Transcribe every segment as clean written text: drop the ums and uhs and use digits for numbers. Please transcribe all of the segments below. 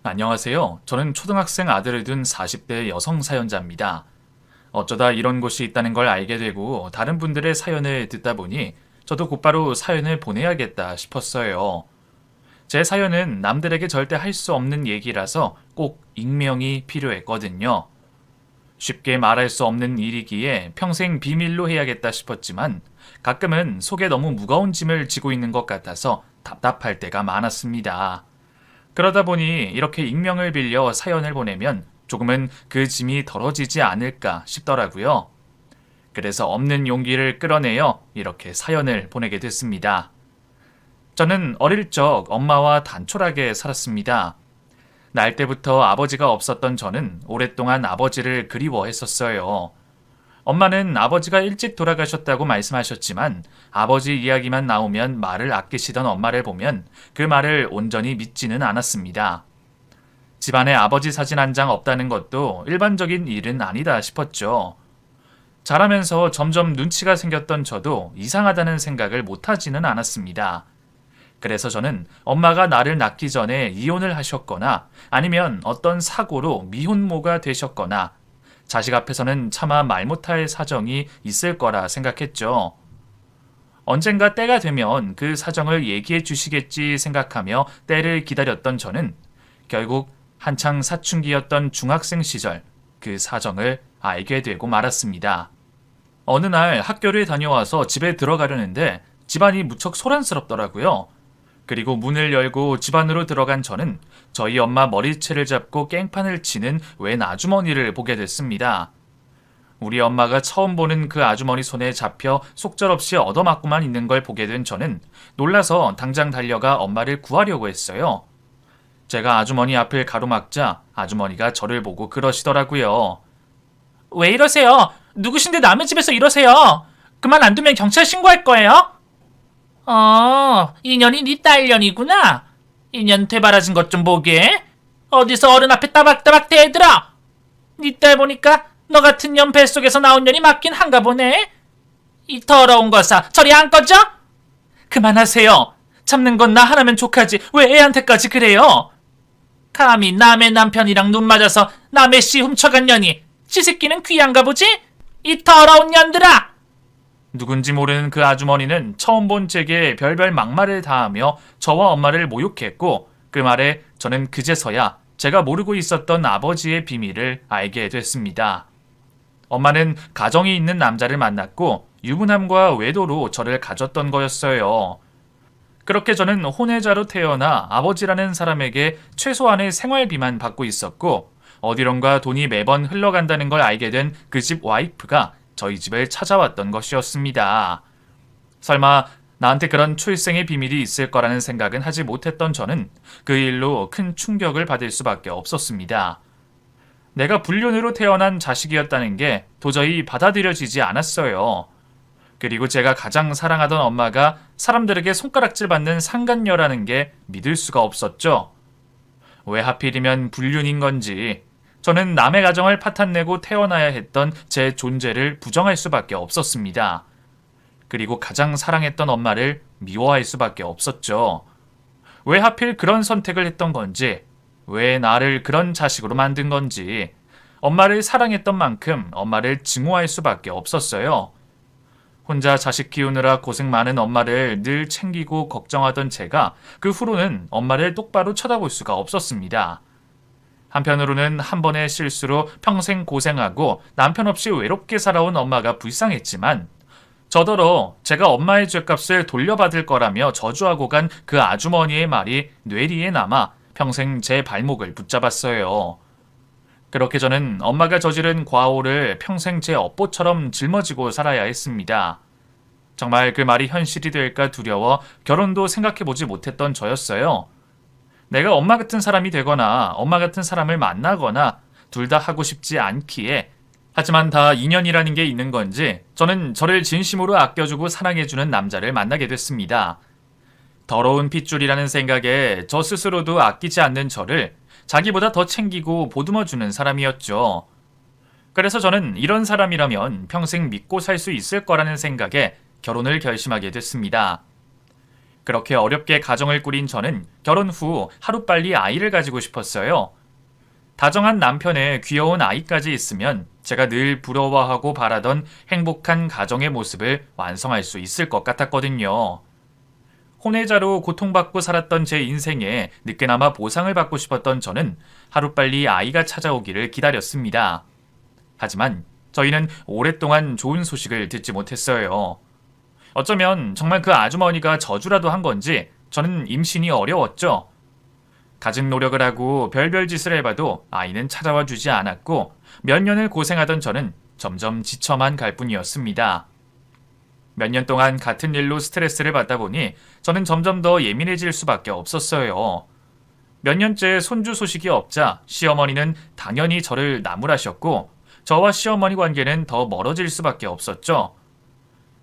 안녕하세요. 저는 초등학생 아들을 둔 40대 여성 사연자입니다. 어쩌다 이런 곳이 있다는 걸 알게 되고 다른 분들의 사연을 듣다 보니 저도 곧바로 사연을 보내야겠다 싶었어요. 제 사연은 남들에게 절대 할 수 없는 얘기라서 꼭 익명이 필요했거든요. 쉽게 말할 수 없는 일이기에 평생 비밀로 해야겠다 싶었지만 가끔은 속에 너무 무거운 짐을 지고 있는 것 같아서 답답할 때가 많았습니다. 그러다 보니 이렇게 익명을 빌려 사연을 보내면 조금은 그 짐이 덜어지지 않을까 싶더라고요. 그래서 없는 용기를 끌어내어 이렇게 사연을 보내게 됐습니다. 저는 어릴 적 엄마와 단촐하게 살았습니다. 날 때부터 아버지가 없었던 저는 오랫동안 아버지를 그리워했었어요. 엄마는 아버지가 일찍 돌아가셨다고 말씀하셨지만 아버지 이야기만 나오면 말을 아끼시던 엄마를 보면 그 말을 온전히 믿지는 않았습니다. 집안에 아버지 사진 한 장 없다는 것도 일반적인 일은 아니다 싶었죠. 자라면서 점점 눈치가 생겼던 저도 이상하다는 생각을 못하지는 않았습니다. 그래서 저는 엄마가 나를 낳기 전에 이혼을 하셨거나 아니면 어떤 사고로 미혼모가 되셨거나 자식 앞에서는 차마 말 못할 사정이 있을 거라 생각했죠. 언젠가 때가 되면 그 사정을 얘기해 주시겠지 생각하며 때를 기다렸던 저는 결국 한창 사춘기였던 중학생 시절 그 사정을 알게 되고 말았습니다. 어느 날 학교를 다녀와서 집에 들어가려는데 집안이 무척 소란스럽더라고요. 그리고 문을 열고 집 안으로 들어간 저는 저희 엄마 머리채를 잡고 깽판을 치는 웬 아주머니를 보게 됐습니다. 우리 엄마가 처음 보는 그 아주머니 손에 잡혀 속절없이 얻어맞고만 있는 걸 보게 된 저는 놀라서 당장 달려가 엄마를 구하려고 했어요. 제가 아주머니 앞을 가로막자 아주머니가 저를 보고 그러시더라고요. 왜 이러세요? 누구신데 남의 집에서 이러세요? 그만 안 두면 경찰 신고할 거예요? 인연이 네 딸년이구나. 인연 되바라진 것 좀 보게. 어디서 어른 앞에 따박따박 대들어. 네 딸 보니까 너 같은 년 뱃속에서 나온 년이 맞긴 한가 보네. 이 더러운 거사 저리 안 꺼져? 그만하세요. 참는 건 나 하나면 족하지 왜 애한테까지 그래요? 감히 남의 남편이랑 눈 맞아서 남의 씨 훔쳐간 년이 지 새끼는 귀한가 보지? 이 더러운 년들아! 누군지 모르는 그 아주머니는 처음 본 제게 별별 막말을 다하며 저와 엄마를 모욕했고 그 말에 저는 그제서야 제가 모르고 있었던 아버지의 비밀을 알게 됐습니다. 엄마는 가정이 있는 남자를 만났고 유부남과 외도로 저를 가졌던 거였어요. 그렇게 저는 혼외자로 태어나 아버지라는 사람에게 최소한의 생활비만 받고 있었고 어디론가 돈이 매번 흘러간다는 걸 알게 된 그 집 와이프가 저희 집을 찾아왔던 것이었습니다. 설마 나한테 그런 초일생의 비밀이 있을 거라는 생각은 하지 못했던 저는 그 일로 큰 충격을 받을 수밖에 없었습니다. 내가 불륜으로 태어난 자식이었다는 게 도저히 받아들여지지 않았어요. 그리고 제가 가장 사랑하던 엄마가 사람들에게 손가락질 받는 상간녀라는 게 믿을 수가 없었죠. 왜 하필이면 불륜인 건지 저는 남의 가정을 파탄내고 태어나야 했던 제 존재를 부정할 수밖에 없었습니다. 그리고 가장 사랑했던 엄마를 미워할 수밖에 없었죠. 왜 하필 그런 선택을 했던 건지, 왜 나를 그런 자식으로 만든 건지, 엄마를 사랑했던 만큼 엄마를 증오할 수밖에 없었어요. 혼자 자식 키우느라 고생 많은 엄마를 늘 챙기고 걱정하던 제가 그 후로는 엄마를 똑바로 쳐다볼 수가 없었습니다. 한편으로는 한 번의 실수로 평생 고생하고 남편 없이 외롭게 살아온 엄마가 불쌍했지만 저더러 제가 엄마의 죗값을 돌려받을 거라며 저주하고 간 그 아주머니의 말이 뇌리에 남아 평생 제 발목을 붙잡았어요. 그렇게 저는 엄마가 저지른 과오를 평생 제 업보처럼 짊어지고 살아야 했습니다. 정말 그 말이 현실이 될까 두려워 결혼도 생각해보지 못했던 저였어요. 내가 엄마 같은 사람이 되거나 엄마 같은 사람을 만나거나 둘 다 하고 싶지 않기에 하지만 다 인연이라는 게 있는 건지 저는 저를 진심으로 아껴주고 사랑해주는 남자를 만나게 됐습니다. 더러운 핏줄이라는 생각에 저 스스로도 아끼지 않는 저를 자기보다 더 챙기고 보듬어주는 사람이었죠. 그래서 저는 이런 사람이라면 평생 믿고 살 수 있을 거라는 생각에 결혼을 결심하게 됐습니다. 그렇게 어렵게 가정을 꾸린 저는 결혼 후 하루빨리 아이를 가지고 싶었어요. 다정한 남편의 귀여운 아이까지 있으면 제가 늘 부러워하고 바라던 행복한 가정의 모습을 완성할 수 있을 것 같았거든요. 혼외자로 고통받고 살았던 제 인생에 늦게나마 보상을 받고 싶었던 저는 하루빨리 아이가 찾아오기를 기다렸습니다. 하지만 저희는 오랫동안 좋은 소식을 듣지 못했어요. 어쩌면 정말 그 아주머니가 저주라도 한 건지 저는 임신이 어려웠죠. 갖은 노력을 하고 별별 짓을 해봐도 아이는 찾아와 주지 않았고 몇 년을 고생하던 저는 점점 지쳐만 갈 뿐이었습니다. 몇 년 동안 같은 일로 스트레스를 받다 보니 저는 점점 더 예민해질 수밖에 없었어요. 몇 년째 손주 소식이 없자 시어머니는 당연히 저를 나무라셨고 저와 시어머니 관계는 더 멀어질 수밖에 없었죠.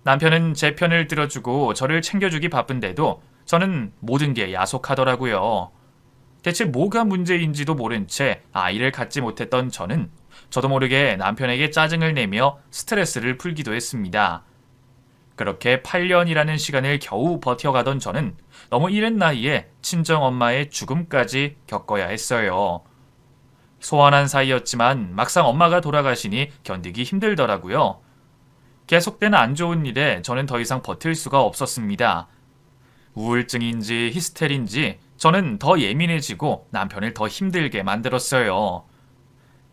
남편은 제 편을 들어주고 저를 챙겨주기 바쁜데도 저는 모든 게 야속하더라고요. 대체 뭐가 문제인지도 모른 채 아이를 갖지 못했던 저는 저도 모르게 남편에게 짜증을 내며 스트레스를 풀기도 했습니다. 그렇게 8년이라는 시간을 겨우 버텨가던 저는 너무 이른 나이에 친정엄마의 죽음까지 겪어야 했어요. 소원한 사이였지만 막상 엄마가 돌아가시니 견디기 힘들더라고요. 계속된 안 좋은 일에 저는 더 이상 버틸 수가 없었습니다. 우울증인지 히스테리인지 저는 더 예민해지고 남편을 더 힘들게 만들었어요.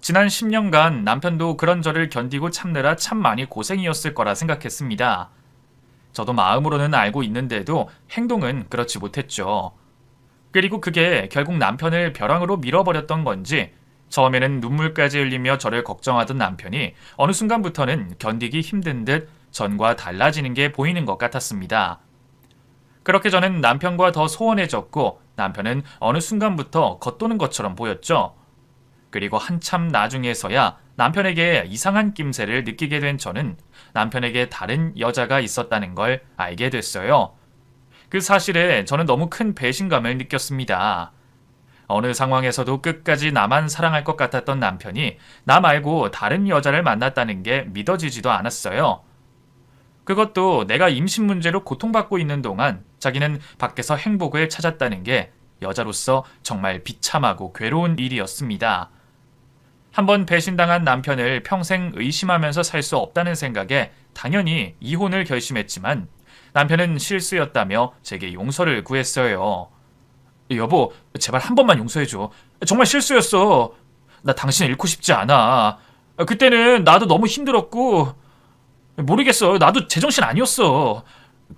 지난 10년간 남편도 그런 저를 견디고 참느라 참 많이 고생이었을 거라 생각했습니다. 저도 마음으로는 알고 있는데도 행동은 그렇지 못했죠. 그리고 그게 결국 남편을 벼랑으로 밀어버렸던 건지 처음에는 눈물까지 흘리며 저를 걱정하던 남편이 어느 순간부터는 견디기 힘든 듯 전과 달라지는 게 보이는 것 같았습니다. 그렇게 저는 남편과 더 소원해졌고 남편은 어느 순간부터 겉도는 것처럼 보였죠. 그리고 한참 나중에서야 남편에게 이상한 낌새를 느끼게 된 저는 남편에게 다른 여자가 있었다는 걸 알게 됐어요. 그 사실에 저는 너무 큰 배신감을 느꼈습니다. 어느 상황에서도 끝까지 나만 사랑할 것 같았던 남편이 나 말고 다른 여자를 만났다는 게 믿어지지도 않았어요. 그것도 내가 임신 문제로 고통받고 있는 동안 자기는 밖에서 행복을 찾았다는 게 여자로서 정말 비참하고 괴로운 일이었습니다. 한번 배신당한 남편을 평생 의심하면서 살 수 없다는 생각에 당연히 이혼을 결심했지만 남편은 실수였다며 제게 용서를 구했어요. 여보, 제발 한 번만 용서해줘. 정말 실수였어. 나 당신 잃고 싶지 않아. 그때는 나도 너무 힘들었고 모르겠어. 나도 제정신 아니었어.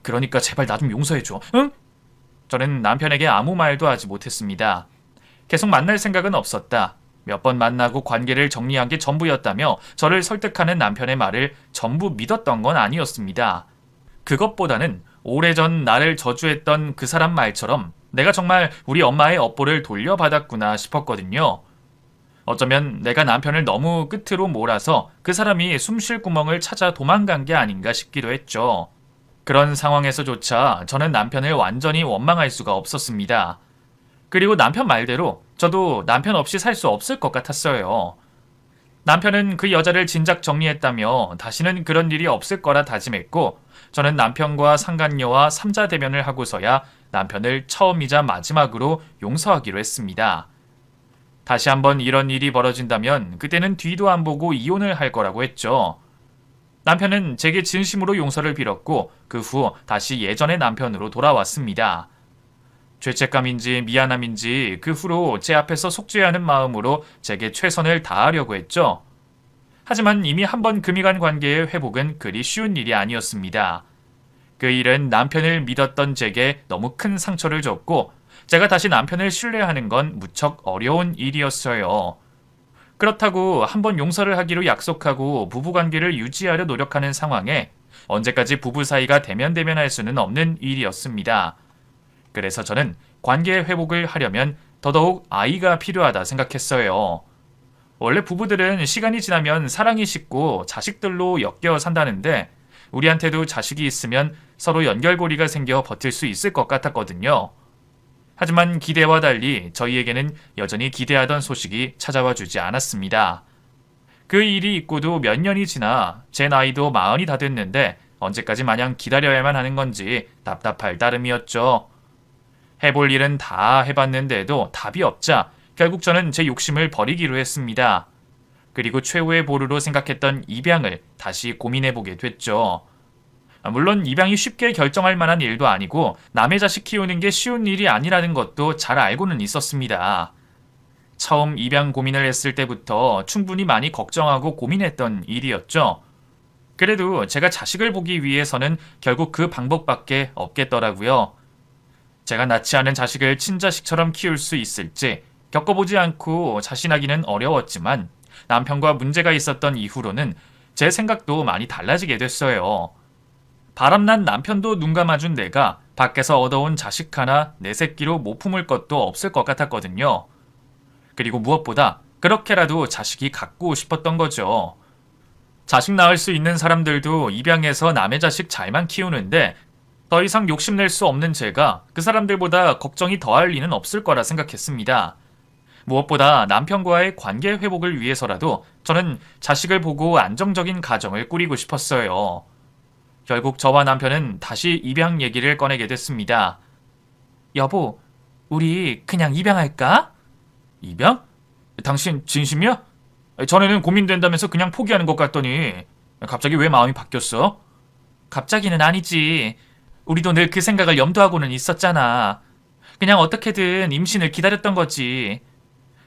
그러니까 제발 나 좀 용서해줘. 응? 저는 남편에게 아무 말도 하지 못했습니다. 계속 만날 생각은 없었다. 몇 번 만나고 관계를 정리한 게 전부였다며 저를 설득하는 남편의 말을 전부 믿었던 건 아니었습니다. 그것보다는 오래전 나를 저주했던 그 사람 말처럼 내가 정말 우리 엄마의 업보를 돌려받았구나 싶었거든요. 어쩌면 내가 남편을 너무 끝으로 몰아서 그 사람이 숨 쉴 구멍을 찾아 도망간 게 아닌가 싶기도 했죠. 그런 상황에서조차 저는 남편을 완전히 원망할 수가 없었습니다. 그리고 남편 말대로 저도 남편 없이 살 수 없을 것 같았어요. 남편은 그 여자를 진작 정리했다며 다시는 그런 일이 없을 거라 다짐했고 저는 남편과 상간녀와 삼자 대면을 하고서야 남편을 처음이자 마지막으로 용서하기로 했습니다. 다시 한번 이런 일이 벌어진다면 그때는 뒤도 안 보고 이혼을 할 거라고 했죠. 남편은 제게 진심으로 용서를 빌었고 그 후 다시 예전의 남편으로 돌아왔습니다. 죄책감인지 미안함인지 그 후로 제 앞에서 속죄하는 마음으로 제게 최선을 다하려고 했죠. 하지만 이미 한번 금이 간 관계의 회복은 그리 쉬운 일이 아니었습니다. 그 일은 남편을 믿었던 제게 너무 큰 상처를 줬고 제가 다시 남편을 신뢰하는 건 무척 어려운 일이었어요. 그렇다고 한번 용서를 하기로 약속하고 부부관계를 유지하려 노력하는 상황에 언제까지 부부 사이가 대면대면할 수는 없는 일이었습니다. 그래서 저는 관계 회복을 하려면 더더욱 아이가 필요하다 생각했어요. 원래 부부들은 시간이 지나면 사랑이 식고 자식들로 엮여 산다는데 우리한테도 자식이 있으면 서로 연결고리가 생겨 버틸 수 있을 것 같았거든요. 하지만 기대와 달리 저희에게는 여전히 기대하던 소식이 찾아와 주지 않았습니다. 그 일이 있고도 몇 년이 지나 제 나이도 40이 다 됐는데 언제까지 마냥 기다려야만 하는 건지 답답할 따름이었죠. 해볼 일은 다 해봤는데도 답이 없자 결국 저는 제 욕심을 버리기로 했습니다. 그리고 최후의 보루로 생각했던 입양을 다시 고민해보게 됐죠. 물론 입양이 쉽게 결정할 만한 일도 아니고 남의 자식 키우는 게 쉬운 일이 아니라는 것도 잘 알고는 있었습니다. 처음 입양 고민을 했을 때부터 충분히 많이 걱정하고 고민했던 일이었죠. 그래도 제가 자식을 보기 위해서는 결국 그 방법밖에 없겠더라고요. 제가 낳지 않은 자식을 친자식처럼 키울 수 있을지 겪어보지 않고 자신하기는 어려웠지만 남편과 문제가 있었던 이후로는 제 생각도 많이 달라지게 됐어요. 바람난 남편도 눈 감아준 내가 밖에서 얻어온 자식 하나 내 새끼로 못 품을 것도 없을 것 같았거든요. 그리고 무엇보다 그렇게라도 자식이 갖고 싶었던 거죠. 자식 낳을 수 있는 사람들도 입양해서 남의 자식 잘만 키우는데 더 이상 욕심낼 수 없는 제가 그 사람들보다 걱정이 더할 리는 없을 거라 생각했습니다. 무엇보다 남편과의 관계 회복을 위해서라도 저는 자식을 보고 안정적인 가정을 꾸리고 싶었어요. 결국 저와 남편은 다시 입양 얘기를 꺼내게 됐습니다. 여보, 우리 그냥 입양할까? 입양? 당신 진심이야? 전에는 고민된다면서 그냥 포기하는 것 같더니 갑자기 왜 마음이 바뀌었어? 갑자기는 아니지. 우리도 늘 그 생각을 염두하고는 있었잖아. 그냥 어떻게든 임신을 기다렸던 거지.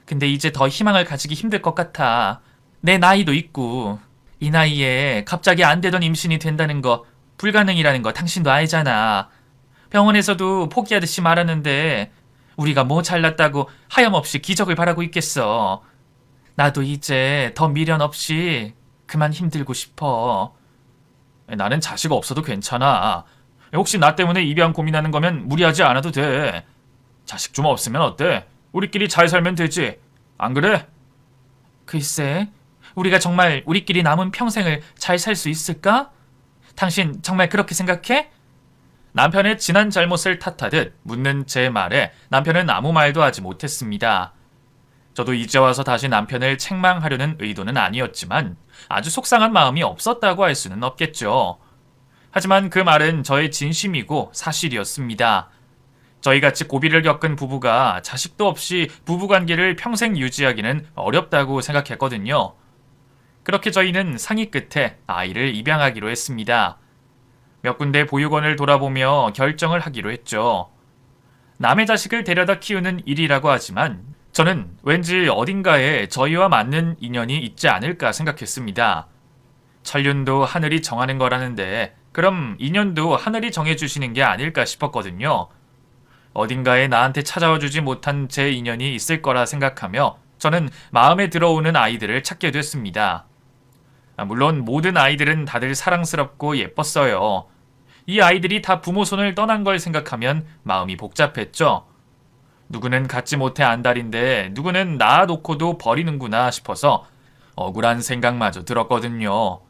근데 이제 더 희망을 가지기 힘들 것 같아. 내 나이도 있고. 이 나이에 갑자기 안 되던 임신이 된다는 거 불가능이라는 거 당신도 알잖아. 병원에서도 포기하듯이 말하는데 우리가 뭐 잘났다고 하염없이 기적을 바라고 있겠어. 나도 이제 더 미련 없이 그만 힘들고 싶어. 나는 자식 없어도 괜찮아. 혹시 나 때문에 입양 고민하는 거면 무리하지 않아도 돼. 자식 좀 없으면 어때? 우리끼리 잘 살면 되지. 안 그래? 글쎄, 우리가 정말 우리끼리 남은 평생을 잘 살 수 있을까? 당신 정말 그렇게 생각해? 남편의 지난 잘못을 탓하듯 묻는 제 말에 남편은 아무 말도 하지 못했습니다. 저도 이제 와서 다시 남편을 책망하려는 의도는 아니었지만 아주 속상한 마음이 없었다고 할 수는 없겠죠. 하지만 그 말은 저의 진심이고 사실이었습니다. 저희같이 고비를 겪은 부부가 자식도 없이 부부관계를 평생 유지하기는 어렵다고 생각했거든요. 그렇게 저희는 상의 끝에 아이를 입양하기로 했습니다. 몇 군데 보육원을 돌아보며 결정을 하기로 했죠. 남의 자식을 데려다 키우는 일이라고 하지만 저는 왠지 어딘가에 저희와 맞는 인연이 있지 않을까 생각했습니다. 천륜도 하늘이 정하는 거라는데 그럼 인연도 하늘이 정해주시는 게 아닐까 싶었거든요. 어딘가에 나한테 찾아와 주지 못한 제 인연이 있을 거라 생각하며 저는 마음에 들어오는 아이들을 찾게 됐습니다. 물론 모든 아이들은 다들 사랑스럽고 예뻤어요. 이 아이들이 다 부모 손을 떠난 걸 생각하면 마음이 복잡했죠. 누구는 갖지 못해 안달인데 누구는 낳아놓고도 버리는구나 싶어서 억울한 생각마저 들었거든요.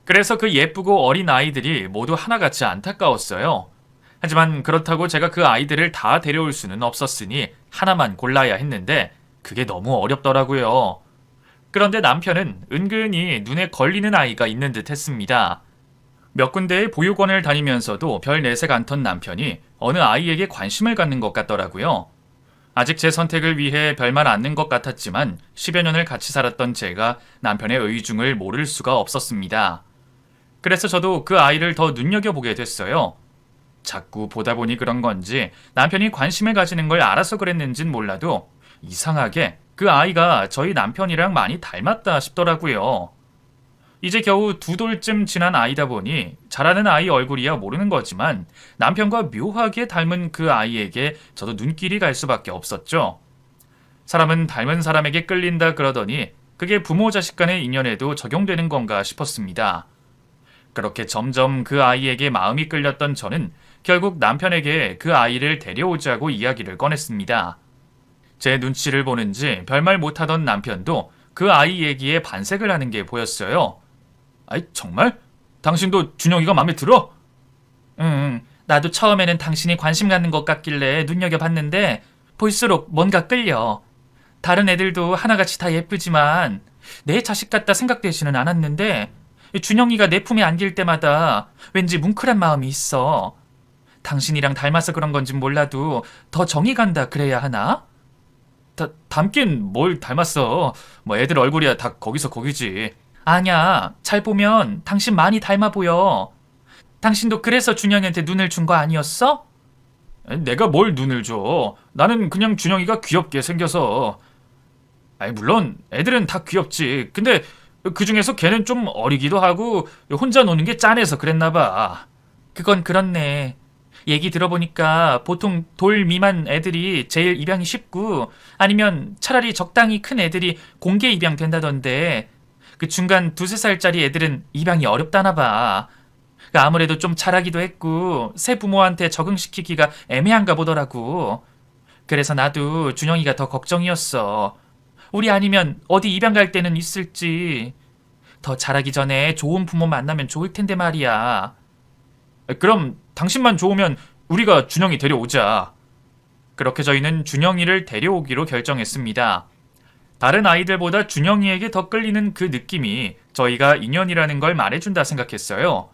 그래서 그 예쁘고 어린 아이들이 모두 하나같이 안타까웠어요. 하지만 그렇다고 제가 그 아이들을 다 데려올 수는 없었으니 하나만 골라야 했는데 그게 너무 어렵더라고요. 그런데 남편은 은근히 눈에 걸리는 아이가 있는 듯 했습니다. 몇 군데의 보육원을 다니면서도 별 내색 않던 남편이 어느 아이에게 관심을 갖는 것 같더라고요. 아직 제 선택을 위해 별말 않는 것 같았지만 10여 년을 같이 살았던 제가 남편의 의중을 모를 수가 없었습니다. 그래서 저도 그 아이를 더 눈여겨보게 됐어요. 자꾸 보다 보니 그런 건지 남편이 관심을 가지는 걸 알아서 그랬는진 몰라도 이상하게 그 아이가 저희 남편이랑 많이 닮았다 싶더라고요. 이제 겨우 2돌쯤 지난 아이다 보니 자라는 아이 얼굴이야 모르는 거지만 남편과 묘하게 닮은 그 아이에게 저도 눈길이 갈 수밖에 없었죠. 사람은 닮은 사람에게 끌린다 그러더니 그게 부모 자식 간의 인연에도 적용되는 건가 싶었습니다. 그렇게 점점 그 아이에게 마음이 끌렸던 저는 결국 남편에게 그 아이를 데려오자고 이야기를 꺼냈습니다. 제 눈치를 보는지 별말 못하던 남편도 그 아이 얘기에 반색을 하는 게 보였어요. 아이 정말? 당신도 준영이가 마음에 들어? 응, 나도 처음에는 당신이 관심 갖는 것 같길래 눈여겨봤는데 볼수록 뭔가 끌려. 다른 애들도 하나같이 다 예쁘지만 내 자식 같다 생각되지는 않았는데 준영이가 내 품에 안길 때마다 왠지 뭉클한 마음이 있어. 당신이랑 닮아서 그런 건진 몰라도 더 정이 간다 그래야 하나? 닮긴 뭘 닮았어. 뭐 애들 얼굴이야 다 거기서 거기지. 아냐, 잘 보면 당신 많이 닮아 보여. 당신도 그래서 준영이한테 눈을 준 거 아니었어? 내가 뭘 눈을 줘. 나는 그냥 준영이가 귀엽게 생겨서. 아니 물론 애들은 다 귀엽지. 근데 그 중에서 걔는 좀 어리기도 하고 혼자 노는 게 짠해서 그랬나 봐. 그건 그렇네. 얘기 들어보니까 보통 돌 미만 애들이 제일 입양이 쉽고 아니면 차라리 적당히 큰 애들이 공개 입양 된다던데 그 중간 2~3살짜리 애들은 입양이 어렵다나 봐. 아무래도 좀 자라기도 했고 새 부모한테 적응시키기가 애매한가 보더라고. 그래서 나도 준영이가 더 걱정이었어. 우리 아니면 어디 입양 갈 때는 있을지. 더 자라기 전에 좋은 부모 만나면 좋을 텐데 말이야. 그럼 당신만 좋으면 우리가 준영이 데려오자. 그렇게 저희는 준영이를 데려오기로 결정했습니다. 다른 아이들보다 준영이에게 더 끌리는 그 느낌이 저희가 인연이라는 걸 말해준다 생각했어요.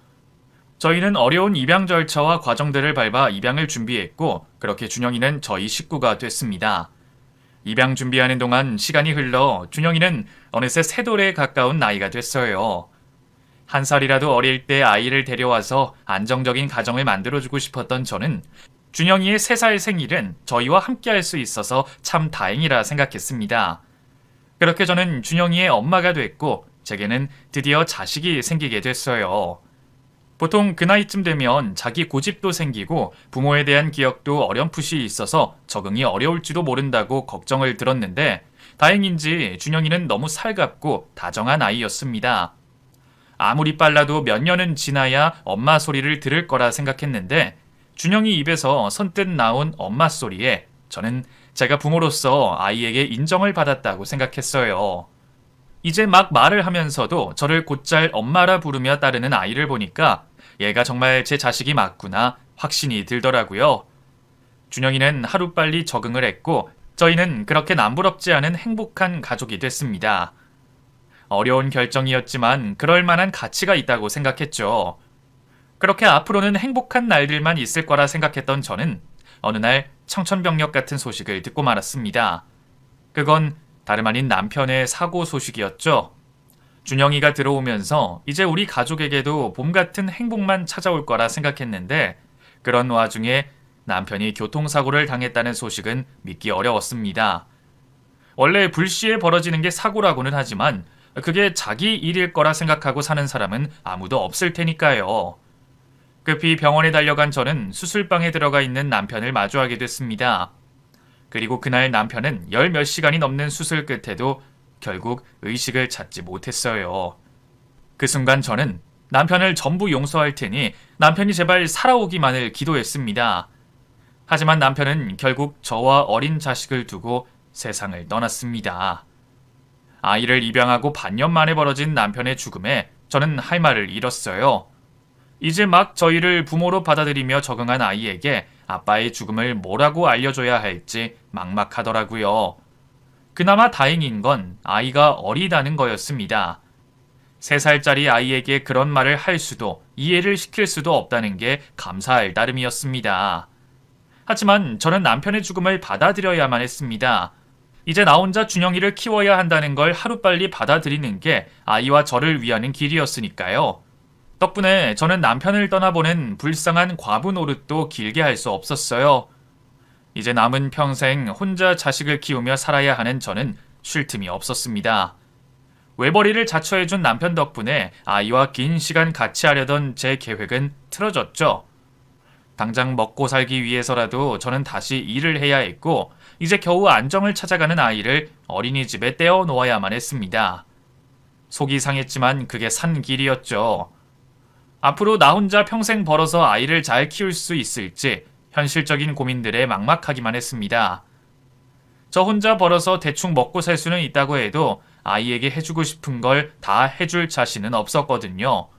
저희는 어려운 입양 절차와 과정들을 밟아 입양을 준비했고 그렇게 준영이는 저희 식구가 됐습니다. 입양 준비하는 동안 시간이 흘러 준영이는 어느새 새돌에 가까운 나이가 됐어요. 1살이라도 어릴 때 아이를 데려와서 안정적인 가정을 만들어주고 싶었던 저는 준영이의 3살 생일은 저희와 함께할 수 있어서 참 다행이라 생각했습니다. 그렇게 저는 준영이의 엄마가 됐고 제게는 드디어 자식이 생기게 됐어요. 보통 그 나이쯤 되면 자기 고집도 생기고 부모에 대한 기억도 어렴풋이 있어서 적응이 어려울지도 모른다고 걱정을 들었는데 다행인지 준영이는 너무 살갑고 다정한 아이였습니다. 아무리 빨라도 몇 년은 지나야 엄마 소리를 들을 거라 생각했는데 준영이 입에서 선뜻 나온 엄마 소리에 저는 제가 부모로서 아이에게 인정을 받았다고 생각했어요. 이제 막 말을 하면서도 저를 곧잘 엄마라 부르며 따르는 아이를 보니까 얘가 정말 제 자식이 맞구나 확신이 들더라고요. 준영이는 하루빨리 적응을 했고 저희는 그렇게 남부럽지 않은 행복한 가족이 됐습니다. 어려운 결정이었지만 그럴 만한 가치가 있다고 생각했죠. 그렇게 앞으로는 행복한 날들만 있을 거라 생각했던 저는 어느 날 청천벽력 같은 소식을 듣고 말았습니다. 그건 다름 아닌 남편의 사고 소식이었죠. 준영이가 들어오면서 이제 우리 가족에게도 봄 같은 행복만 찾아올 거라 생각했는데 그런 와중에 남편이 교통사고를 당했다는 소식은 믿기 어려웠습니다. 원래 불시에 벌어지는 게 사고라고는 하지만 그게 자기 일일 거라 생각하고 사는 사람은 아무도 없을 테니까요. 급히 병원에 달려간 저는 수술방에 들어가 있는 남편을 마주하게 됐습니다. 그리고 그날 남편은 10몇 시간이 넘는 수술 끝에도 결국 의식을 찾지 못했어요. 그 순간 저는 남편을 전부 용서할 테니 남편이 제발 살아오기만을 기도했습니다. 하지만 남편은 결국 저와 어린 자식을 두고 세상을 떠났습니다. 아이를 입양하고 반년 만에 벌어진 남편의 죽음에 저는 할 말을 잃었어요. 이제 막 저희를 부모로 받아들이며 적응한 아이에게 아빠의 죽음을 뭐라고 알려줘야 할지 막막하더라고요. 그나마 다행인 건 아이가 어리다는 거였습니다. 3살짜리 아이에게 그런 말을 할 수도 이해를 시킬 수도 없다는 게 감사할 따름이었습니다. 하지만 저는 남편의 죽음을 받아들여야만 했습니다. 이제 나 혼자 준영이를 키워야 한다는 걸 하루빨리 받아들이는 게 아이와 저를 위하는 길이었으니까요. 덕분에 저는 남편을 떠나보낸 불쌍한 과부 노릇도 길게 할 수 없었어요. 이제 남은 평생 혼자 자식을 키우며 살아야 하는 저는 쉴 틈이 없었습니다. 외벌이를 자처해준 남편 덕분에 아이와 긴 시간 같이 하려던 제 계획은 틀어졌죠. 당장 먹고 살기 위해서라도 저는 다시 일을 해야 했고 이제 겨우 안정을 찾아가는 아이를 어린이집에 떼어 놓아야만 했습니다. 속이 상했지만 그게 산 길이었죠. 앞으로 나 혼자 평생 벌어서 아이를 잘 키울 수 있을지 현실적인 고민들에 막막하기만 했습니다. 저 혼자 벌어서 대충 먹고 살 수는 있다고 해도 아이에게 해주고 싶은 걸 다 해줄 자신은 없었거든요.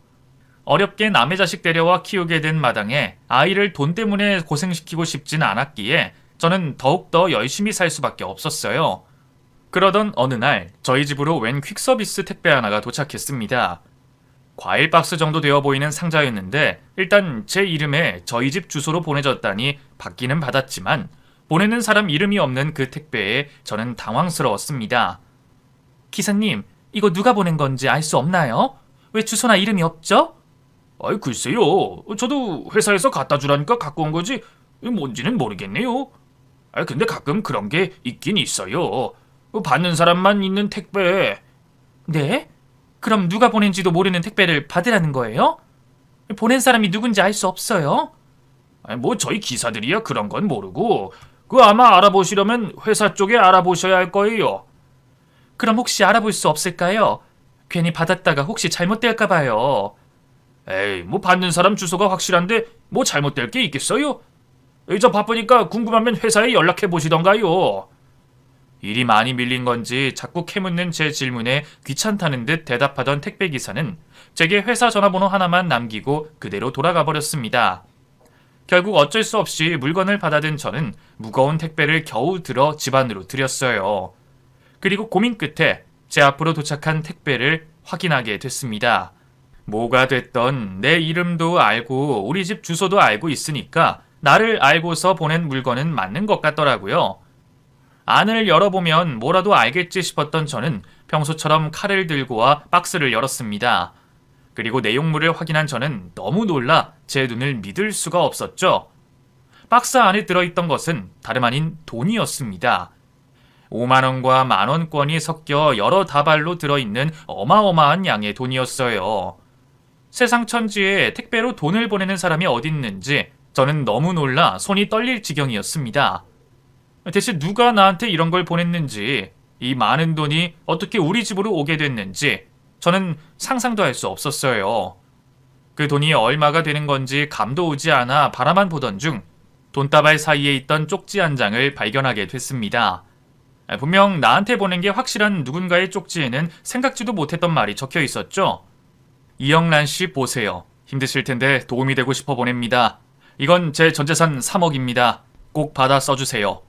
어렵게 남의 자식 데려와 키우게 된 마당에 아이를 돈 때문에 고생시키고 싶진 않았기에 저는 더욱더 열심히 살 수밖에 없었어요. 그러던 어느 날 저희 집으로 웬 퀵서비스 택배 하나가 도착했습니다. 과일 박스 정도 되어 보이는 상자였는데 일단 제 이름에 저희 집 주소로 보내졌다니 받기는 받았지만 보내는 사람 이름이 없는 그 택배에 저는 당황스러웠습니다. 기사님, 이거 누가 보낸 건지 알 수 없나요? 왜 주소나 이름이 없죠? 아이 글쎄요. 저도 회사에서 갖다 주라니까 갖고 온 거지 뭔지는 모르겠네요. 근데 가끔 그런 게 있긴 있어요. 받는 사람만 있는 택배. 네? 그럼 누가 보낸지도 모르는 택배를 받으라는 거예요? 보낸 사람이 누군지 알 수 없어요? 뭐 저희 기사들이야 그런 건 모르고 아마 알아보시려면 회사 쪽에 알아보셔야 할 거예요. 그럼 혹시 알아볼 수 없을까요? 괜히 받았다가 혹시 잘못될까 봐요. 에이, 뭐 받는 사람 주소가 확실한데 뭐 잘못될 게 있겠어요? 저 바쁘니까 궁금하면 회사에 연락해 보시던가요. 일이 많이 밀린 건지 자꾸 캐묻는 제 질문에 귀찮다는 듯 대답하던 택배기사는 제게 회사 전화번호 하나만 남기고 그대로 돌아가 버렸습니다. 결국 어쩔 수 없이 물건을 받아든 저는 무거운 택배를 겨우 들어 집 안으로 들였어요. 그리고 고민 끝에 제 앞으로 도착한 택배를 확인하게 됐습니다. 뭐가 됐던 내 이름도 알고 우리 집 주소도 알고 있으니까 나를 알고서 보낸 물건은 맞는 것 같더라고요. 안을 열어보면 뭐라도 알겠지 싶었던 저는 평소처럼 칼을 들고 와 박스를 열었습니다. 그리고 내용물을 확인한 저는 너무 놀라 제 눈을 믿을 수가 없었죠. 박스 안에 들어있던 것은 다름 아닌 돈이었습니다. 5만원과 만원권이 섞여 여러 다발로 들어있는 어마어마한 양의 돈이었어요. 세상 천지에 택배로 돈을 보내는 사람이 어딨는지 저는 너무 놀라 손이 떨릴 지경이었습니다. 대체 누가 나한테 이런 걸 보냈는지, 이 많은 돈이 어떻게 우리 집으로 오게 됐는지 저는 상상도 할 수 없었어요. 그 돈이 얼마가 되는 건지 감도 오지 않아 바라만 보던 중 돈다발 사이에 있던 쪽지 한 장을 발견하게 됐습니다. 분명 나한테 보낸 게 확실한 누군가의 쪽지에는 생각지도 못했던 말이 적혀 있었죠. 이영란 씨 보세요. 힘드실 텐데 도움이 되고 싶어 보냅니다. 이건 제 전재산 3억입니다. 꼭 받아 써주세요.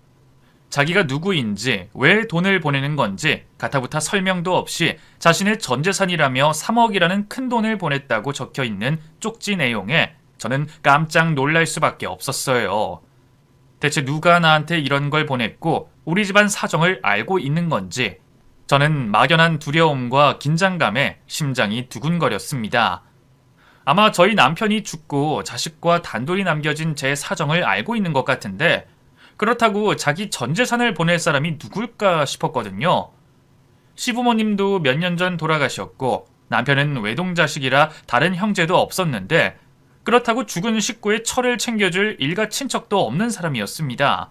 자기가 누구인지, 왜 돈을 보내는 건지 가타부타 설명도 없이 자신의 전재산이라며 3억이라는 큰 돈을 보냈다고 적혀 있는 쪽지 내용에 저는 깜짝 놀랄 수밖에 없었어요. 대체 누가 나한테 이런 걸 보냈고 우리 집안 사정을 알고 있는 건지 저는 막연한 두려움과 긴장감에 심장이 두근거렸습니다. 아마 저희 남편이 죽고 자식과 단둘이 남겨진 제 사정을 알고 있는 것 같은데 그렇다고 자기 전 재산을 보낼 사람이 누굴까 싶었거든요. 시부모님도 몇 년 전 돌아가셨고 남편은 외동자식이라 다른 형제도 없었는데 그렇다고 죽은 식구의 철을 챙겨줄 일가 친척도 없는 사람이었습니다.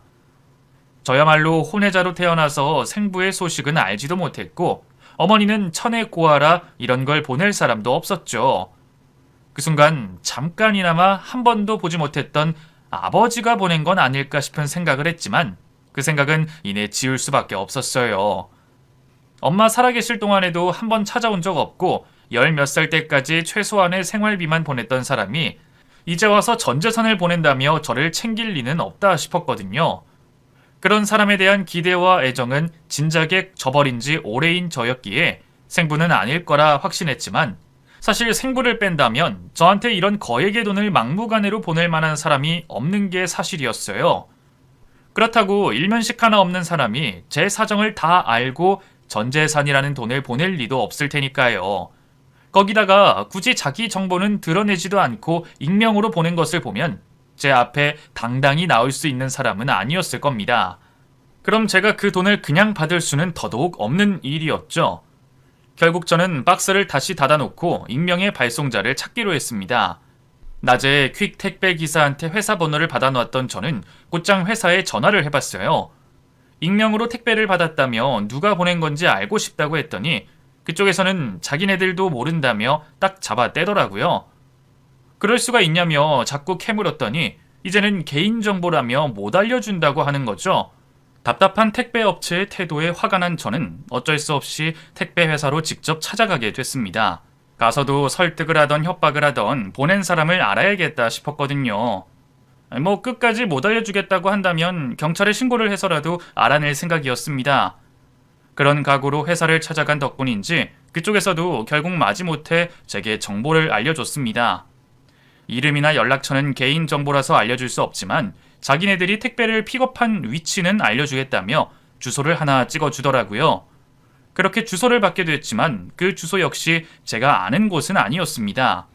저야말로 혼외자로 태어나서 생부의 소식은 알지도 못했고 어머니는 천의 고아라 이런 걸 보낼 사람도 없었죠. 그 순간 잠깐이나마 한 번도 보지 못했던 아버지가 보낸 건 아닐까 싶은 생각을 했지만 그 생각은 이내 지울 수밖에 없었어요. 엄마 살아계실 동안에도 한 번 찾아온 적 없고 10몇 살 때까지 최소한의 생활비만 보냈던 사람이 이제 와서 전재산을 보낸다며 저를 챙길 리는 없다 싶었거든요. 그런 사람에 대한 기대와 애정은 진작에 저버린 지 오래인 저였기에 생부는 아닐 거라 확신했지만 사실 생부를 뺀다면 저한테 이런 거액의 돈을 막무가내로 보낼 만한 사람이 없는 게 사실이었어요. 그렇다고 일면식 하나 없는 사람이 제 사정을 다 알고 전재산이라는 돈을 보낼 리도 없을 테니까요. 거기다가 굳이 자기 정보는 드러내지도 않고 익명으로 보낸 것을 보면 제 앞에 당당히 나올 수 있는 사람은 아니었을 겁니다. 그럼 제가 그 돈을 그냥 받을 수는 더더욱 없는 일이었죠. 결국 저는 박스를 다시 닫아놓고 익명의 발송자를 찾기로 했습니다. 낮에 퀵 택배 기사한테 회사 번호를 받아놓았던 저는 곧장 회사에 전화를 해봤어요. 익명으로 택배를 받았다며 누가 보낸 건지 알고 싶다고 했더니 그쪽에서는 자기네들도 모른다며 딱 잡아 떼더라고요. 그럴 수가 있냐며 자꾸 캐물었더니 이제는 개인정보라며 못 알려준다고 하는 거죠. 답답한 택배 업체의 태도에 화가 난 저는 어쩔 수 없이 택배 회사로 직접 찾아가게 됐습니다. 가서도 설득을 하던 협박을 하던 보낸 사람을 알아야겠다 싶었거든요. 뭐 끝까지 못 알려주겠다고 한다면 경찰에 신고를 해서라도 알아낼 생각이었습니다. 그런 각오로 회사를 찾아간 덕분인지 그쪽에서도 결국 마지못해 제게 정보를 알려줬습니다. 이름이나 연락처는 개인정보라서 알려줄 수 없지만 자기네들이 택배를 픽업한 위치는 알려주겠다며 주소를 하나 찍어주더라고요. 그렇게 주소를 받게 됐지만 그 주소 역시 제가 아는 곳은 아니었습니다.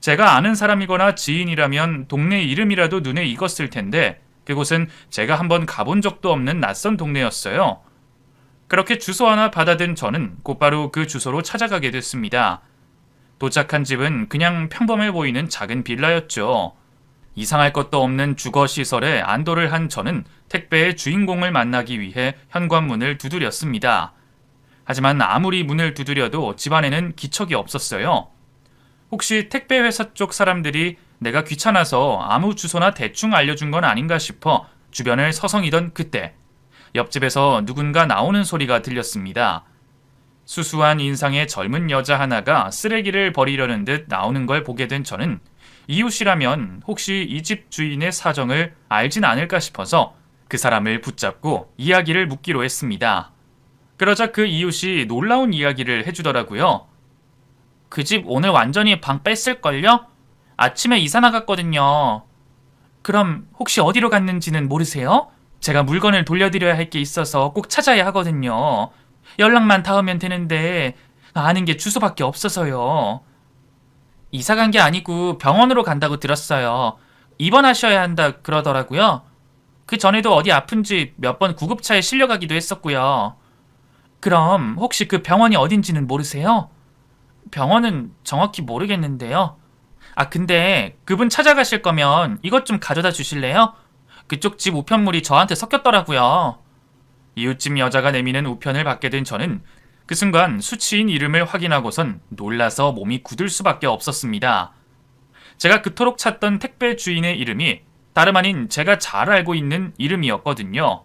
제가 아는 사람이거나 지인이라면 동네 이름이라도 눈에 익었을 텐데 그곳은 제가 한번 가본 적도 없는 낯선 동네였어요. 그렇게 주소 하나 받아든 저는 곧바로 그 주소로 찾아가게 됐습니다. 도착한 집은 그냥 평범해 보이는 작은 빌라였죠. 이상할 것도 없는 주거시설에 안도를 한 저는 택배의 주인공을 만나기 위해 현관문을 두드렸습니다. 하지만 아무리 문을 두드려도 집안에는 기척이 없었어요. 혹시 택배회사 쪽 사람들이 내가 귀찮아서 아무 주소나 대충 알려준 건 아닌가 싶어 주변을 서성이던 그때 옆집에서 누군가 나오는 소리가 들렸습니다. 수수한 인상의 젊은 여자 하나가 쓰레기를 버리려는 듯 나오는 걸 보게 된 저는 이웃이라면 혹시 이 집 주인의 사정을 알진 않을까 싶어서 그 사람을 붙잡고 이야기를 묻기로 했습니다. 그러자 그 이웃이 놀라운 이야기를 해주더라고요. 그 집 오늘 완전히 방 뺐을걸요? 아침에 이사 나갔거든요. 그럼 혹시 어디로 갔는지는 모르세요? 제가 물건을 돌려드려야 할 게 있어서 꼭 찾아야 하거든요. 연락만 닿으면 되는데 아는 게 주소밖에 없어서요. 이사 간 게 아니고 병원으로 간다고 들었어요. 입원하셔야 한다 그러더라고요. 그 전에도 어디 아픈지 몇 번 구급차에 실려가기도 했었고요. 그럼 혹시 그 병원이 어딘지는 모르세요? 병원은 정확히 모르겠는데요. 근데 그분 찾아가실 거면 이것 좀 가져다 주실래요? 그쪽 집 우편물이 저한테 섞였더라고요. 이웃집 여자가 내미는 우편을 받게 된 저는 그 순간 수치인 이름을 확인하고선 놀라서 몸이 굳을 수밖에 없었습니다. 제가 그토록 찾던 택배 주인의 이름이 다름 아닌 제가 잘 알고 있는 이름이었거든요.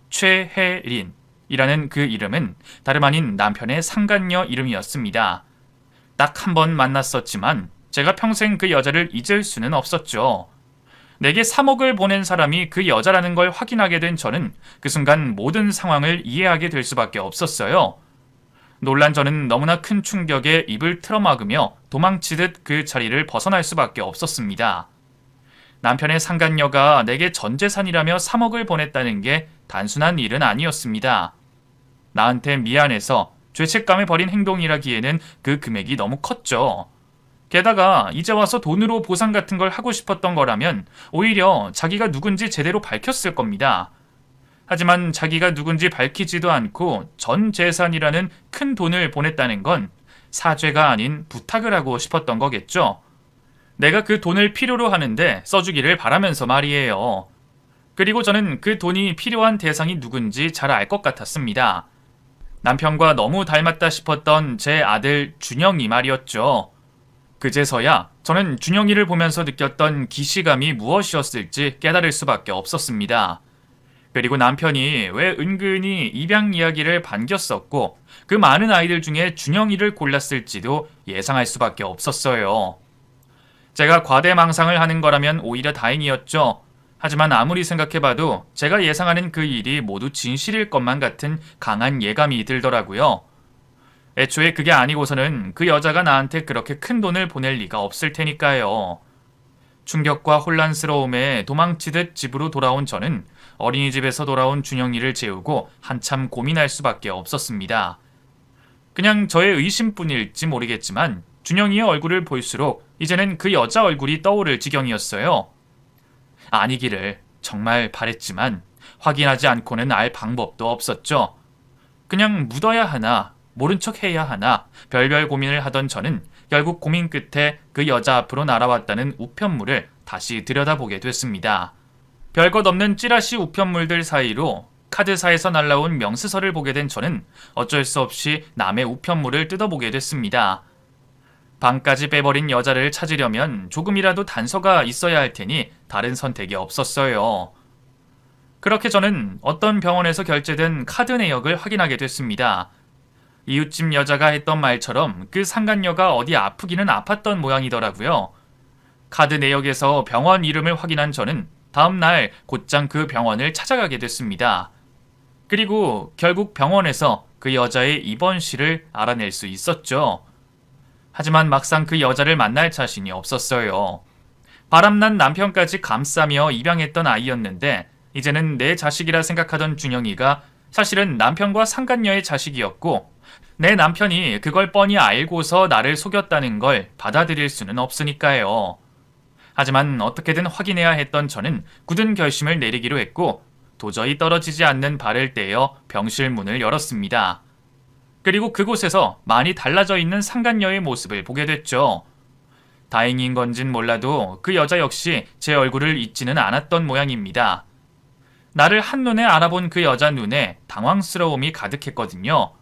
최혜린이라는 그 이름은 다름 아닌 남편의 상간녀 이름이었습니다. 딱 한 번 만났었지만 제가 평생 그 여자를 잊을 수는 없었죠. 내게 3억을 보낸 사람이 그 여자라는 걸 확인하게 된 저는 그 순간 모든 상황을 이해하게 될 수밖에 없었어요. 놀란 저는 너무나 큰 충격에 입을 틀어막으며 도망치듯 그 자리를 벗어날 수밖에 없었습니다. 남편의 상간녀가 내게 전 재산이라며 3억을 보냈다는 게 단순한 일은 아니었습니다. 나한테 미안해서 죄책감에 버린 행동이라기에는 그 금액이 너무 컸죠. 게다가 이제 와서 돈으로 보상 같은 걸 하고 싶었던 거라면 오히려 자기가 누군지 제대로 밝혔을 겁니다. 하지만 자기가 누군지 밝히지도 않고 전 재산이라는 큰 돈을 보냈다는 건 사죄가 아닌 부탁을 하고 싶었던 거겠죠. 내가 그 돈을 필요로 하는데 써주기를 바라면서 말이에요. 그리고 저는 그 돈이 필요한 대상이 누군지 잘 알 것 같았습니다. 남편과 너무 닮았다 싶었던 제 아들 준영이 말이었죠. 그제서야 저는 준영이를 보면서 느꼈던 기시감이 무엇이었을지 깨달을 수밖에 없었습니다. 그리고 남편이 왜 은근히 입양 이야기를 반겼었고 그 많은 아이들 중에 준영이를 골랐을지도 예상할 수밖에 없었어요. 제가 과대망상을 하는 거라면 오히려 다행이었죠. 하지만 아무리 생각해봐도 제가 예상하는 그 일이 모두 진실일 것만 같은 강한 예감이 들더라고요. 애초에 그게 아니고서는 그 여자가 나한테 그렇게 큰 돈을 보낼 리가 없을 테니까요. 충격과 혼란스러움에 도망치듯 집으로 돌아온 저는 어린이집에서 돌아온 준영이를 재우고 한참 고민할 수밖에 없었습니다. 그냥 저의 의심뿐일지 모르겠지만 준영이의 얼굴을 볼수록 이제는 그 여자 얼굴이 떠오를 지경이었어요. 아니기를 정말 바랬지만 확인하지 않고는 알 방법도 없었죠. 그냥 묻어야 하나 모른 척 해야 하나 별별 고민을 하던 저는 결국 고민 끝에 그 여자 앞으로 날아왔다는 우편물을 다시 들여다보게 됐습니다. 별것 없는 찌라시 우편물들 사이로 카드사에서 날라온 명스서를 보게 된 저는 어쩔 수 없이 남의 우편물을 뜯어보게 됐습니다. 방까지 빼버린 여자를 찾으려면 조금이라도 단서가 있어야 할 테니 다른 선택이 없었어요. 그렇게 저는 어떤 병원에서 결제된 카드 내역을 확인하게 됐습니다. 이웃집 여자가 했던 말처럼 그 상간녀가 어디 아프기는 아팠던 모양이더라고요. 카드 내역에서 병원 이름을 확인한 저는 다음날 곧장 그 병원을 찾아가게 됐습니다. 그리고 결국 병원에서 그 여자의 입원실을 알아낼 수 있었죠. 하지만 막상 그 여자를 만날 자신이 없었어요. 바람난 남편까지 감싸며 입양했던 아이였는데 이제는 내 자식이라 생각하던 준영이가 사실은 남편과 상간녀의 자식이었고 내 남편이 그걸 뻔히 알고서 나를 속였다는 걸 받아들일 수는 없으니까요. 하지만 어떻게든 확인해야 했던 저는 굳은 결심을 내리기로 했고 도저히 떨어지지 않는 발을 떼어 병실 문을 열었습니다. 그리고 그곳에서 많이 달라져 있는 상간녀의 모습을 보게 됐죠. 다행인 건진 몰라도 그 여자 역시 제 얼굴을 잊지는 않았던 모양입니다. 나를 한눈에 알아본 그 여자 눈에 당황스러움이 가득했거든요.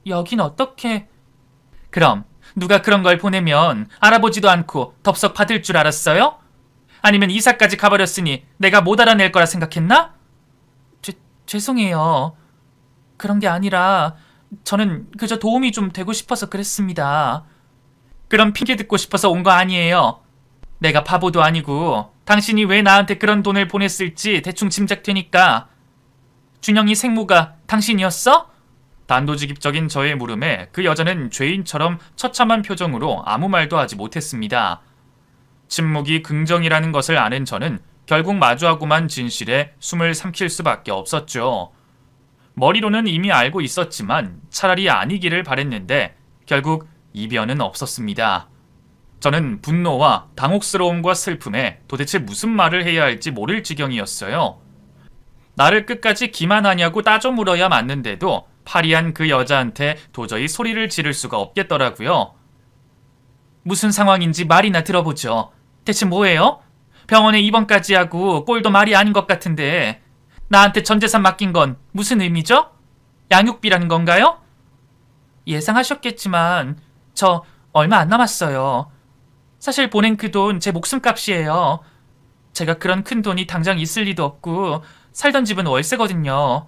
여긴 어떻게... 그럼 누가 그런 걸 보내면 알아보지도 않고 덥석 받을 줄 알았어요? 아니면 이사까지 가버렸으니 내가 못 알아낼 거라 생각했나? 죄송해요. 그런 게 아니라 저는 그저 도움이 좀 되고 싶어서 그랬습니다. 그런 핑계 듣고 싶어서 온 거 아니에요. 내가 바보도 아니고 당신이 왜 나한테 그런 돈을 보냈을지 대충 짐작되니까. 준영이 생모가 당신이었어? 단도직입적인 저의 물음에 그 여자는 죄인처럼 처참한 표정으로 아무 말도 하지 못했습니다. 침묵이 긍정이라는 것을 아는 저는 결국 마주하고만 진실에 숨을 삼킬 수밖에 없었죠. 머리로는 이미 알고 있었지만 차라리 아니기를 바랬는데 결국 이변은 없었습니다. 저는 분노와 당혹스러움과 슬픔에 도대체 무슨 말을 해야 할지 모를 지경이었어요. 나를 끝까지 기만하냐고 따져 물어야 맞는데도 파리한 그 여자한테 도저히 소리를 지를 수가 없겠더라고요. 무슨 상황인지 말이나 들어보죠. 대체 뭐예요? 병원에 입원까지 하고 꼴도 말이 아닌 것 같은데 나한테 전 재산 맡긴 건 무슨 의미죠? 양육비라는 건가요? 예상하셨겠지만 저 얼마 안 남았어요. 사실 보낸 그 돈 제 목숨값이에요. 제가 그런 큰 돈이 당장 있을 리도 없고 살던 집은 월세거든요.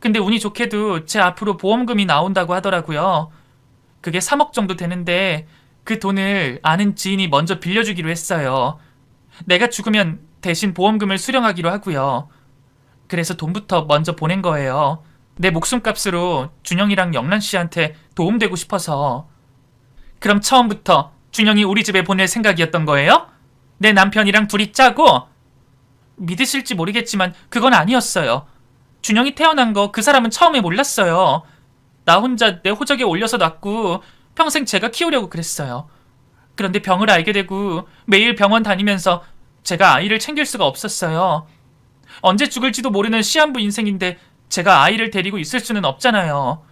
근데 운이 좋게도 제 앞으로 보험금이 나온다고 하더라고요. 그게 3억 정도 되는데 그 돈을 아는 지인이 먼저 빌려주기로 했어요. 내가 죽으면 대신 보험금을 수령하기로 하고요. 그래서 돈부터 먼저 보낸 거예요. 내 목숨값으로 준영이랑 영란 씨한테 도움되고 싶어서. 그럼 처음부터 준영이 우리 집에 보낼 생각이었던 거예요? 내 남편이랑 둘이 짜고? 믿으실지 모르겠지만 그건 아니었어요. 준영이 태어난 거 그 사람은 처음에 몰랐어요. 나 혼자 내 호적에 올려서 낳고 평생 제가 키우려고 그랬어요. 그런데 병을 알게 되고 매일 병원 다니면서 제가 아이를 챙길 수가 없었어요. 언제 죽을지도 모르는 시한부 인생인데 제가 아이를 데리고 있을 수는 없잖아요.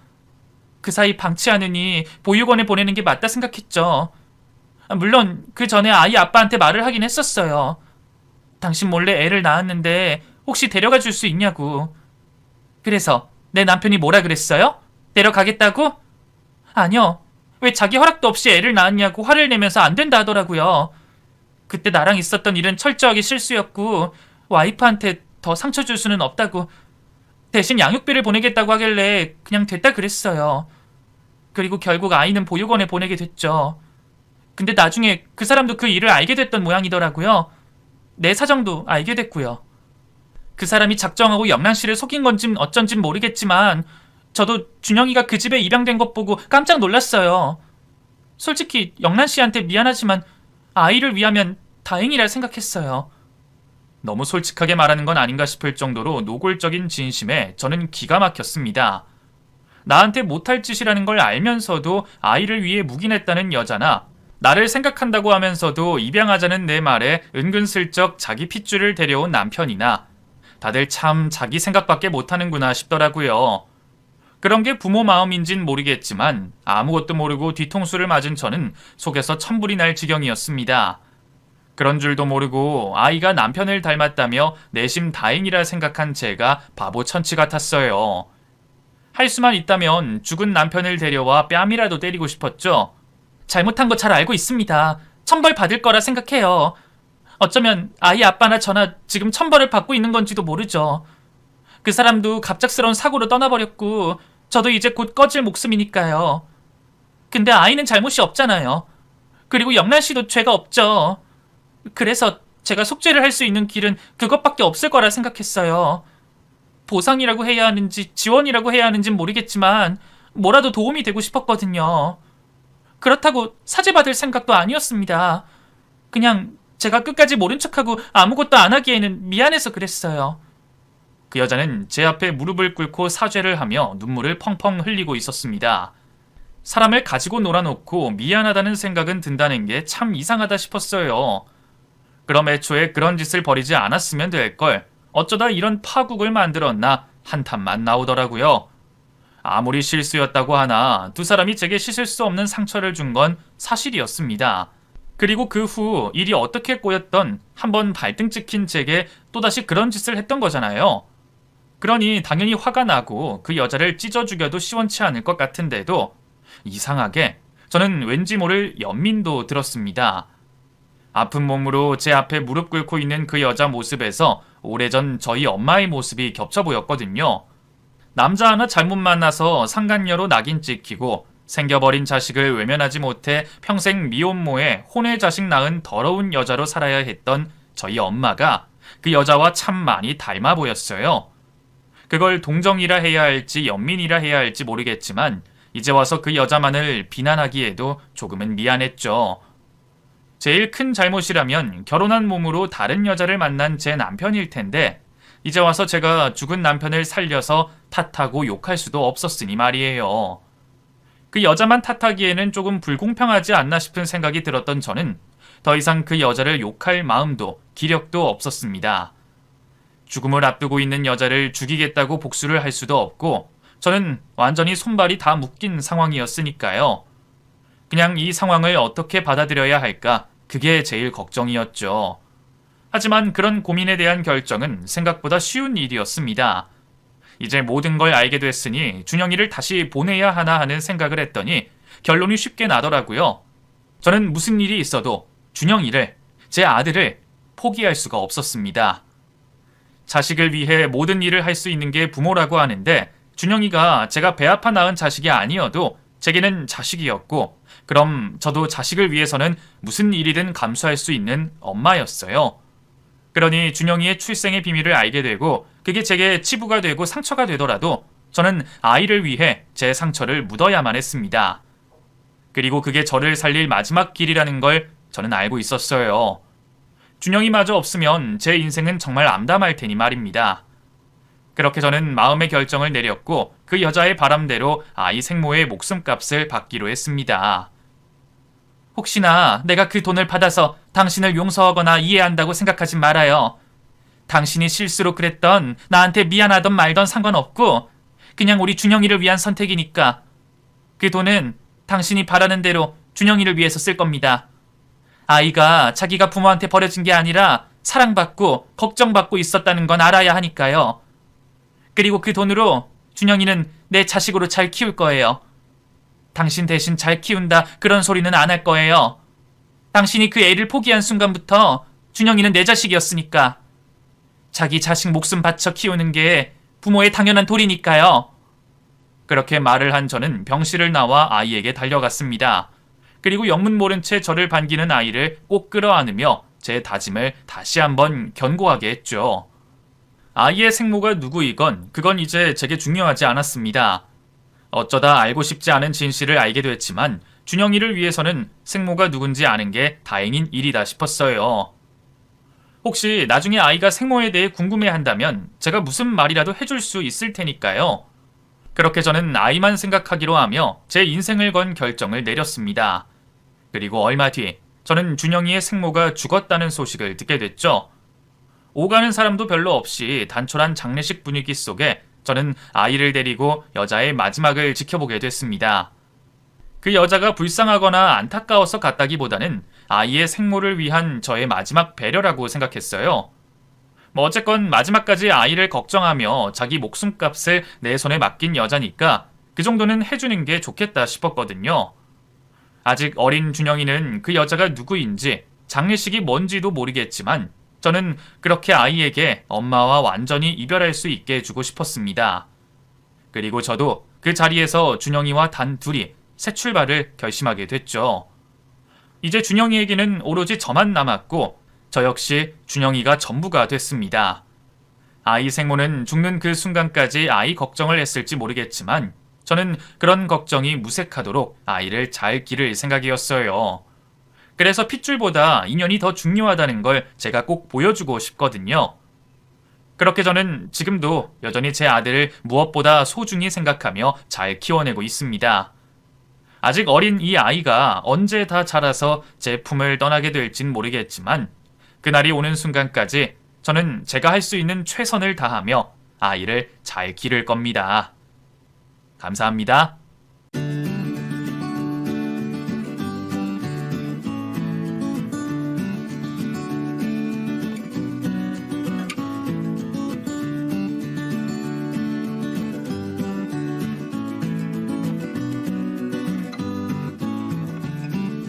그 사이 방치하느니 보육원에 보내는 게 맞다 생각했죠. 물론 그 전에 아이 아빠한테 말을 하긴 했었어요. 당신 몰래 애를 낳았는데 혹시 데려가 줄 수 있냐고. 그래서 내 남편이 뭐라 그랬어요? 데려가겠다고? 아니요. 왜 자기 허락도 없이 애를 낳았냐고 화를 내면서 안 된다 하더라고요. 그때 나랑 있었던 일은 철저하게 실수였고 와이프한테 더 상처 줄 수는 없다고. 대신 양육비를 보내겠다고 하길래 그냥 됐다 그랬어요. 그리고 결국 아이는 보육원에 보내게 됐죠. 근데 나중에 그 사람도 그 일을 알게 됐던 모양이더라고요. 내 사정도 알게 됐고요. 그 사람이 작정하고 영란 씨를 속인 건진 어쩐진 모르겠지만 저도 준영이가 그 집에 입양된 것 보고 깜짝 놀랐어요. 솔직히 영란 씨한테 미안하지만 아이를 위하면 다행이라 생각했어요. 너무 솔직하게 말하는 건 아닌가 싶을 정도로 노골적인 진심에 저는 기가 막혔습니다. 나한테 못할 짓이라는 걸 알면서도 아이를 위해 묵인했다는 여자나 나를 생각한다고 하면서도 입양하자는 내 말에 은근슬쩍 자기 핏줄을 데려온 남편이나 다들 참 자기 생각밖에 못하는구나 싶더라고요. 그런 게 부모 마음인진 모르겠지만 아무것도 모르고 뒤통수를 맞은 저는 속에서 천불이 날 지경이었습니다. 그런 줄도 모르고 아이가 남편을 닮았다며 내심 다행이라 생각한 제가 바보 천치 같았어요. 할 수만 있다면 죽은 남편을 데려와 뺨이라도 때리고 싶었죠. 잘못한 거 잘 알고 있습니다. 천벌 받을 거라 생각해요. 어쩌면 아이 아빠나 저나 지금 천벌을 받고 있는 건지도 모르죠. 그 사람도 갑작스러운 사고로 떠나버렸고 저도 이제 곧 꺼질 목숨이니까요. 근데 아이는 잘못이 없잖아요. 그리고 영란 씨도 죄가 없죠. 그래서 제가 속죄를 할 수 있는 길은 그것밖에 없을 거라 생각했어요. 보상이라고 해야 하는지 지원이라고 해야 하는지는 모르겠지만 뭐라도 도움이 되고 싶었거든요. 그렇다고 사죄받을 생각도 아니었습니다. 그냥 제가 끝까지 모른 척하고 아무것도 안 하기에는 미안해서 그랬어요. 그 여자는 제 앞에 무릎을 꿇고 사죄를 하며 눈물을 펑펑 흘리고 있었습니다. 사람을 가지고 놀아놓고 미안하다는 생각은 든다는 게 참 이상하다 싶었어요. 그럼 애초에 그런 짓을 벌이지 않았으면 될 걸 어쩌다 이런 파국을 만들었나 한탄만 나오더라고요. 아무리 실수였다고 하나 두 사람이 제게 씻을 수 없는 상처를 준 건 사실이었습니다. 그리고 그 후 일이 어떻게 꼬였던 한번 발등 찍힌 제게 또다시 그런 짓을 했던 거잖아요. 그러니 당연히 화가 나고 그 여자를 찢어 죽여도 시원치 않을 것 같은데도 이상하게 저는 왠지 모를 연민도 들었습니다. 아픈 몸으로 제 앞에 무릎 꿇고 있는 그 여자 모습에서 오래전 저희 엄마의 모습이 겹쳐 보였거든요. 남자 하나 잘못 만나서 상간녀로 낙인 찍히고 생겨버린 자식을 외면하지 못해 평생 미혼모에 혼의 자식 낳은 더러운 여자로 살아야 했던 저희 엄마가 그 여자와 참 많이 닮아 보였어요. 그걸 동정이라 해야 할지 연민이라 해야 할지 모르겠지만 이제 와서 그 여자만을 비난하기에도 조금은 미안했죠. 제일 큰 잘못이라면 결혼한 몸으로 다른 여자를 만난 제 남편일 텐데 이제 와서 제가 죽은 남편을 살려서 탓하고 욕할 수도 없었으니 말이에요. 그 여자만 탓하기에는 조금 불공평하지 않나 싶은 생각이 들었던 저는 더 이상 그 여자를 욕할 마음도 기력도 없었습니다. 죽음을 앞두고 있는 여자를 죽이겠다고 복수를 할 수도 없고 저는 완전히 손발이 다 묶인 상황이었으니까요. 그냥 이 상황을 어떻게 받아들여야 할까 그게 제일 걱정이었죠. 하지만 그런 고민에 대한 결정은 생각보다 쉬운 일이었습니다. 이제 모든 걸 알게 됐으니 준영이를 다시 보내야 하나 하는 생각을 했더니 결론이 쉽게 나더라고요. 저는 무슨 일이 있어도 준영이를, 제 아들을 포기할 수가 없었습니다. 자식을 위해 모든 일을 할 수 있는 게 부모라고 하는데 준영이가 제가 배 아파 낳은 자식이 아니어도 제게는 자식이었고 그럼 저도 자식을 위해서는 무슨 일이든 감수할 수 있는 엄마였어요. 그러니 준영이의 출생의 비밀을 알게 되고 그게 제게 치부가 되고 상처가 되더라도 저는 아이를 위해 제 상처를 묻어야만 했습니다. 그리고 그게 저를 살릴 마지막 길이라는 걸 저는 알고 있었어요. 준영이마저 없으면 제 인생은 정말 암담할 테니 말입니다. 그렇게 저는 마음의 결정을 내렸고 그 여자의 바람대로 아이 생모의 목숨값을 받기로 했습니다. 혹시나 내가 그 돈을 받아서 당신을 용서하거나 이해한다고 생각하지 말아요. 당신이 실수로 그랬던 나한테 미안하던 말던 상관없고 그냥 우리 준영이를 위한 선택이니까 그 돈은 당신이 바라는 대로 준영이를 위해서 쓸 겁니다. 아이가 자기가 부모한테 버려진 게 아니라 사랑받고 걱정받고 있었다는 건 알아야 하니까요. 그리고 그 돈으로 준영이는 내 자식으로 잘 키울 거예요. 당신 대신 잘 키운다 그런 소리는 안 할 거예요. 당신이 그 애를 포기한 순간부터 준영이는 내 자식이었으니까. 자기 자식 목숨 바쳐 키우는 게 부모의 당연한 도리니까요. 그렇게 말을 한 저는 병실을 나와 아이에게 달려갔습니다. 그리고 영문 모른 채 저를 반기는 아이를 꼭 끌어안으며 제 다짐을 다시 한번 견고하게 했죠. 아이의 생모가 누구이건 그건 이제 제게 중요하지 않았습니다. 어쩌다 알고 싶지 않은 진실을 알게 됐지만 준영이를 위해서는 생모가 누군지 아는 게 다행인 일이다 싶었어요. 혹시 나중에 아이가 생모에 대해 궁금해한다면 제가 무슨 말이라도 해줄 수 있을 테니까요. 그렇게 저는 아이만 생각하기로 하며 제 인생을 건 결정을 내렸습니다. 그리고 얼마 뒤 저는 준영이의 생모가 죽었다는 소식을 듣게 됐죠. 오가는 사람도 별로 없이 단촐한 장례식 분위기 속에 저는 아이를 데리고 여자의 마지막을 지켜보게 됐습니다. 그 여자가 불쌍하거나 안타까워서 갔다기보다는 아이의 생모를 위한 저의 마지막 배려라고 생각했어요. 어쨌건 마지막까지 아이를 걱정하며 자기 목숨값을 내 손에 맡긴 여자니까 그 정도는 해주는 게 좋겠다 싶었거든요. 아직 어린 준영이는 그 여자가 누구인지 장례식이 뭔지도 모르겠지만 저는 그렇게 아이에게 엄마와 완전히 이별할 수 있게 해주고 싶었습니다. 그리고 저도 그 자리에서 준영이와 단 둘이 새 출발을 결심하게 됐죠. 이제 준영이에게는 오로지 저만 남았고 저 역시 준영이가 전부가 됐습니다. 아이 생모는 죽는 그 순간까지 아이 걱정을 했을지 모르겠지만 저는 그런 걱정이 무색하도록 아이를 잘 기를 생각이었어요. 그래서 핏줄보다 인연이 더 중요하다는 걸 제가 꼭 보여주고 싶거든요. 그렇게 저는 지금도 여전히 제 아들을 무엇보다 소중히 생각하며 잘 키워내고 있습니다. 아직 어린 이 아이가 언제 다 자라서 제 품을 떠나게 될진 모르겠지만 그날이 오는 순간까지 저는 제가 할 수 있는 최선을 다하며 아이를 잘 기를 겁니다. 감사합니다.